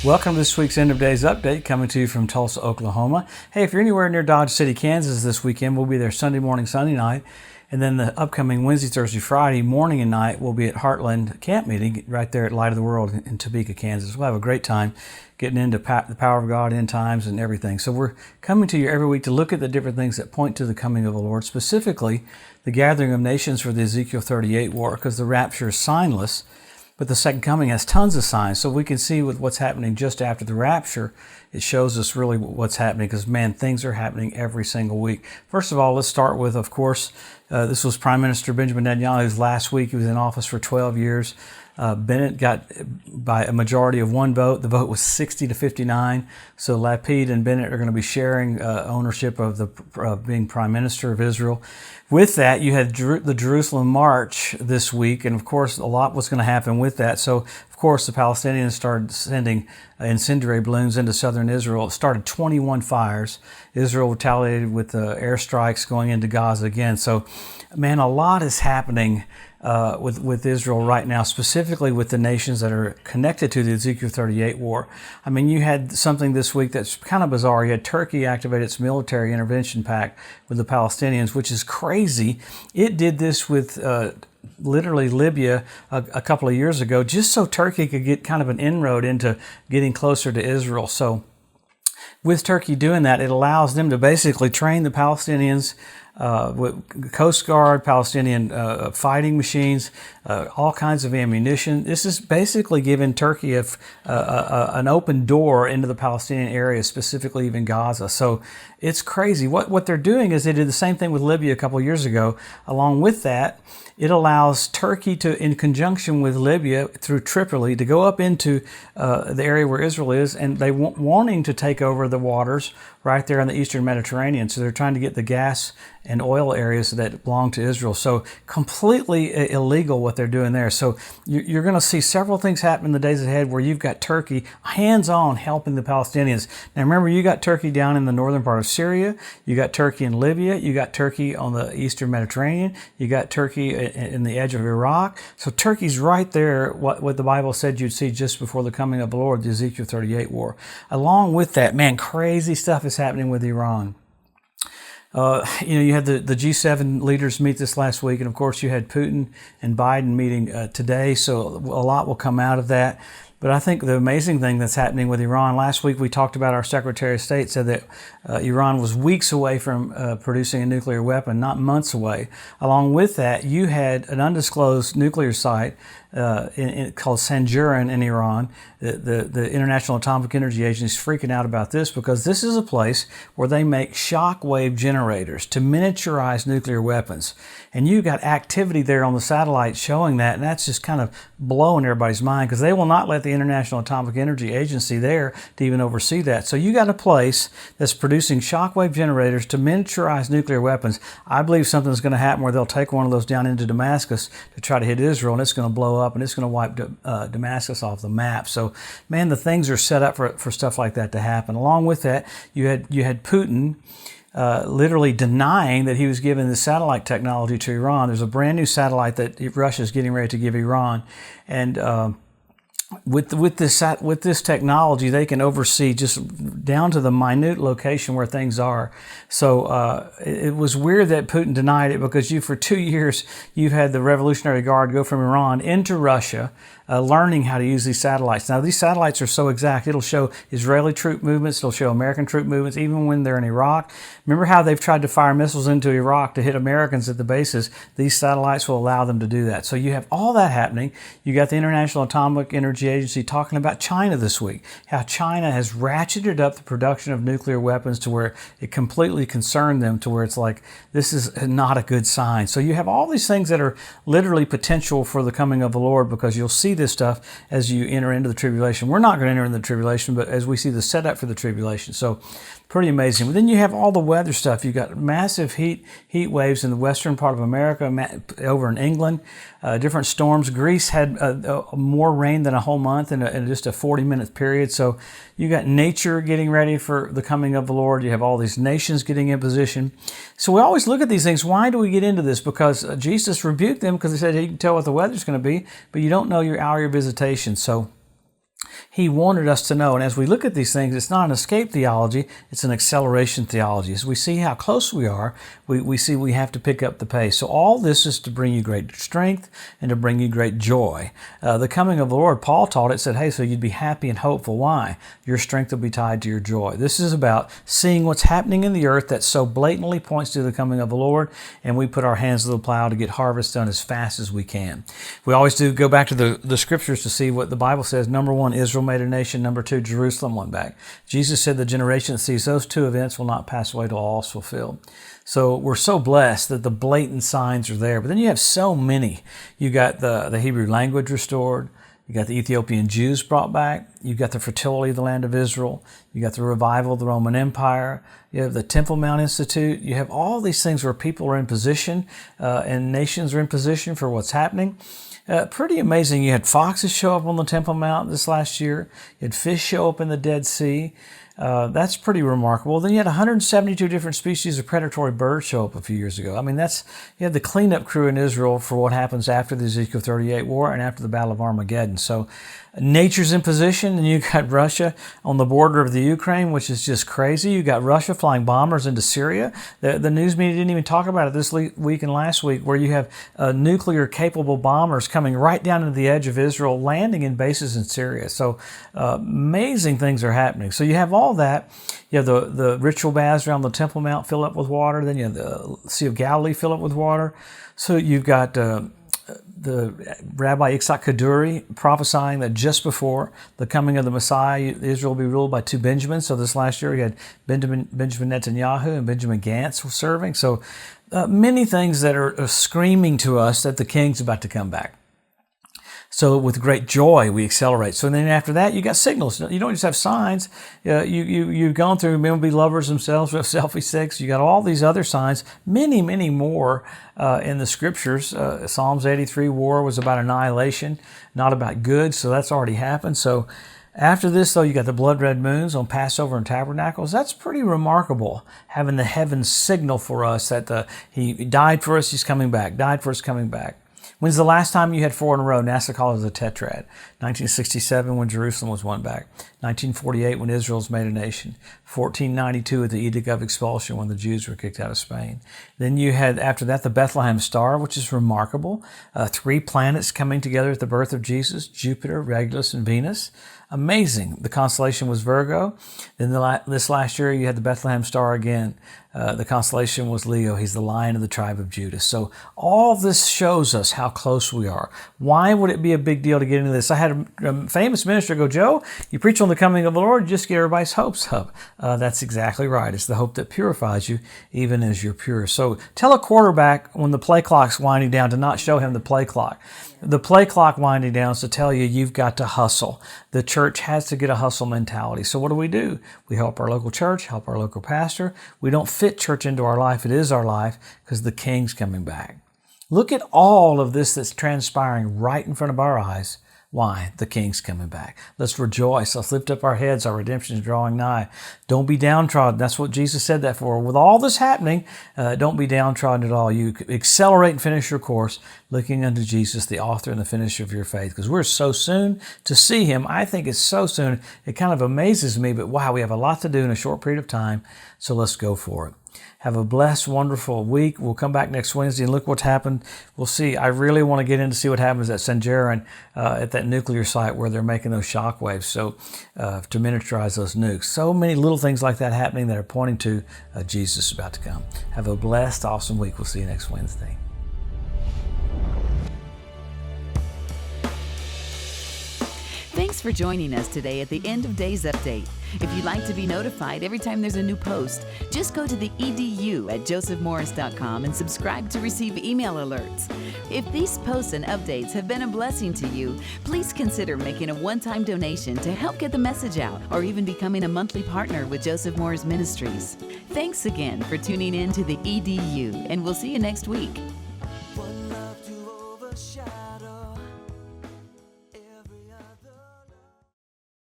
Welcome to this week's End of Days Update, coming to you from Tulsa, Oklahoma. Hey, if you're anywhere near Dodge City, Kansas this weekend, we'll be there Sunday morning, Sunday night. And then the upcoming Wednesday, Thursday, Friday morning and night, we'll be at Heartland Camp Meeting right there at Light of the World in Topeka, Kansas. We'll have a great time getting into the power of God, end times, and everything. So we're coming to you every week to look at the different things that point to the coming of the Lord, specifically the gathering of nations for the Ezekiel 38 war, because the rapture is signless. But the second coming has tons of signs. So we can see with what's happening just after the rapture, it shows us really what's happening because, man, things are happening every single week. First of all, let's start with, of course, this was Prime Minister Benjamin Netanyahu's last week. He was in office for 12 years. Bennett got by a majority of one vote. The vote was 60 to 59. So Lapid and Bennett are going to be sharing ownership of being Prime Minister of Israel. With that, you had the Jerusalem March this week, and of course, a lot was going to happen with that. So, of course, the Palestinians started sending incendiary balloons into southern Israel. It started 21 fires. Israel retaliated with airstrikes going into Gaza again. So, man, a lot is happening with Israel right now, specifically with the nations that are connected to the Ezekiel 38 war. I mean, you had something this week that's kind of bizarre. You had Turkey activate its military intervention pact with the Palestinians, which is crazy. It did this with literally Libya a couple of years ago, just so Turkey could get kind of an inroad into getting closer to Israel. So with Turkey doing that, it allows them to basically train the Palestinians with Coast Guard, Palestinian fighting machines, all kinds of ammunition. This is basically giving Turkey an open door into the Palestinian area, specifically even Gaza. So it's crazy. What they're doing is they did the same thing with Libya a couple of years ago. Along with that, it allows Turkey to, in conjunction with Libya through Tripoli, to go up into the area where Israel is, and they wanting to take over the waters right there in the Eastern Mediterranean. So they're trying to get the gas and oil areas that belong to Israel. So completely illegal what they're doing there. So you're going to see several things happen in the days ahead where you've got Turkey hands-on helping the Palestinians. Now remember, you got Turkey down in the northern part of Syria, you got Turkey in Libya, you got Turkey on the Eastern Mediterranean, you got Turkey in the edge of Iraq. So Turkey's right there, what the Bible said you'd see just before the coming of the Lord, the Ezekiel 38 war. Along with that, man, crazy stuff is happening with Iran. You had the G7 leaders meet this last week, and of course you had Putin and Biden meeting today, so a lot will come out of that. But I think the amazing thing that's happening with Iran, last week we talked about, our Secretary of State said that Iran was weeks away from producing a nuclear weapon, not months away. Along with that, you had an undisclosed nuclear site called Sanjuran in Iran. The International Atomic Energy Agency is freaking out about this because this is a place where they make shockwave generators to miniaturize nuclear weapons. And you got activity there on the satellite showing that, and that's just kind of blowing everybody's mind because they will not let the International Atomic Energy Agency there to even oversee that. So you got a place that's producing shockwave generators to miniaturize nuclear weapons. I believe something's going to happen where they'll take one of those down into Damascus to try to hit Israel, and it's going to blow up and it's going to wipe Damascus off the map. So, man, the things are set up for stuff like that to happen. Along with that, you had Putin literally denying that he was giving the satellite technology to Iran. There's a brand new satellite that Russia's getting ready to give Iran, and with this technology, they can oversee just down to the minute location where things are. So it was weird that Putin denied it because for 2 years you've had the Revolutionary Guard go from Iran into Russia, learning how to use these satellites. Now these satellites are so exact; it'll show Israeli troop movements, it'll show American troop movements, even when they're in Iraq. Remember how they've tried to fire missiles into Iraq to hit Americans at the bases? These satellites will allow them to do that. So you have all that happening. You got the International Atomic Energy Agency talking about China this week, how China has ratcheted up the production of nuclear weapons to where it completely concerned them, to where it's like, this is not a good sign. So you have all these things that are literally potential for the coming of the Lord, because you'll see this stuff as you enter into the tribulation. We're not going to enter into the tribulation, but as we see the setup for the tribulation. So pretty amazing. But then you have all the weather stuff. You've got massive heat waves in the western part of America, over in England, different storms. Greece had more rain than a whole month in just a 40-minute period. So you got nature getting ready for the coming of the Lord. You have all these nations getting in position. So we always look at these things. Why do we get into this? Because Jesus rebuked them because he said, you can tell what the weather's going to be, but you don't know your hour of visitation. So He wanted us to know. And as we look at these things, it's not an escape theology, it's an acceleration theology. As we see how close we are, we see we have to pick up the pace. So all this is to bring you great strength and to bring you great joy. The coming of the Lord, Paul taught it, said, hey, so you'd be happy and hopeful. Why? Your strength will be tied to your joy. This is about seeing what's happening in the earth that so blatantly points to the coming of the Lord, and we put our hands to the plow to get harvest done as fast as we can. We always do go back to the scriptures to see what the Bible says. Number one, Israel made a nation. Number two, Jerusalem went back. Jesus said the generation that sees those two events will not pass away till all is fulfilled. So we're so blessed that the blatant signs are there. But then you have so many. You got the Hebrew language restored. You got the Ethiopian Jews brought back. You got the fertility of the land of Israel. You got the revival of the Roman Empire. You have the Temple Mount Institute. You have all these things where people are in position and nations are in position for what's happening. Pretty amazing. You had foxes show up on the Temple Mount this last year. You had fish show up in the Dead Sea. That's pretty remarkable. Then you had 172 different species of predatory birds show up a few years ago. I mean, you had the cleanup crew in Israel for what happens after the Ezekiel 38 war and after the Battle of Armageddon. So nature's in position, and you got Russia on the border of the Ukraine, which is just crazy. You got Russia flying bombers into Syria. The news media didn't even talk about it this week and last week, where you have nuclear-capable bombers coming right down to the edge of Israel, landing in bases in Syria. So amazing things are happening. So you have all that. You have the ritual baths around the Temple Mount fill up with water. Then you have the Sea of Galilee fill up with water. So you've got the Rabbi Yitzhak Kaduri prophesying that just before the coming of the Messiah, Israel will be ruled by two Benjamins. So this last year, we had Benjamin Netanyahu and Benjamin Gantz serving. So many things that are screaming to us that the king's about to come back. So with great joy, we accelerate. So then after that, you got signals. You don't just have signs. You've gone through, men will be lovers themselves, with selfie sticks. You got all these other signs, many, many more in the scriptures. Psalms 83, war was about annihilation, not about good. So that's already happened. So after this, though, you got the blood red moons on Passover and Tabernacles. That's pretty remarkable, having the heavens signal for us that He died for us, He's coming back, died for us, coming back. When's the last time you had 4 in a row? NASA calls it a tetrad. 1967 when Jerusalem was won back. 1948 when Israel's made a nation. 1492 at the Edict of Expulsion when the Jews were kicked out of Spain. Then you had, after that, the Bethlehem Star, which is remarkable. 3 planets coming together at the birth of Jesus, Jupiter, Regulus, and Venus. Amazing. The constellation was Virgo. Then this last year, you had the Bethlehem Star again. The constellation was Leo. He's the Lion of the tribe of Judah. So all this shows us how close we are. Why would it be a big deal to get into this? I had a famous minister go, Joe, you preach on the coming of the Lord, you just get everybody's hopes up. That's exactly right. It's the hope that purifies you, even as you're pure. So tell a quarterback when the play clock's winding down to not show him the play clock. The play clock winding down is to tell you you've got to hustle. The church has to get a hustle mentality. So what do? We help our local church, help our local pastor. We don't fit church into our life. It is our life because the King's coming back. Look at all of this that's transpiring right in front of our eyes. Why? The King's coming back. Let's rejoice. Let's lift up our heads. Our redemption is drawing nigh. Don't be downtrodden. That's what Jesus said that for. With all this happening, don't be downtrodden at all. You accelerate and finish your course looking unto Jesus, the author and the finisher of your faith, because we're so soon to see Him. I think it's so soon. It kind of amazes me, but wow, we have a lot to do in a short period of time, so let's go for it. Have a blessed, wonderful week. We'll come back next Wednesday and look what's happened. We'll see. I really want to get in to see what happens at Sanjarin, at that nuclear site where they're making those shock waves, so to miniaturize those nukes. So many little things like that happening that are pointing to Jesus about to come. Have a blessed, awesome week. We'll see you next Wednesday. Thanks for joining us today at the End of Days Update. If you'd like to be notified every time there's a new post, just go to the edu at josephmorris.com and subscribe to receive email alerts. If these posts and updates have been a blessing to you, please consider making a one-time donation to help get the message out, or even becoming a monthly partner with Joseph Morris Ministries. Thanks again for tuning in to the EDU, and we'll see you next week.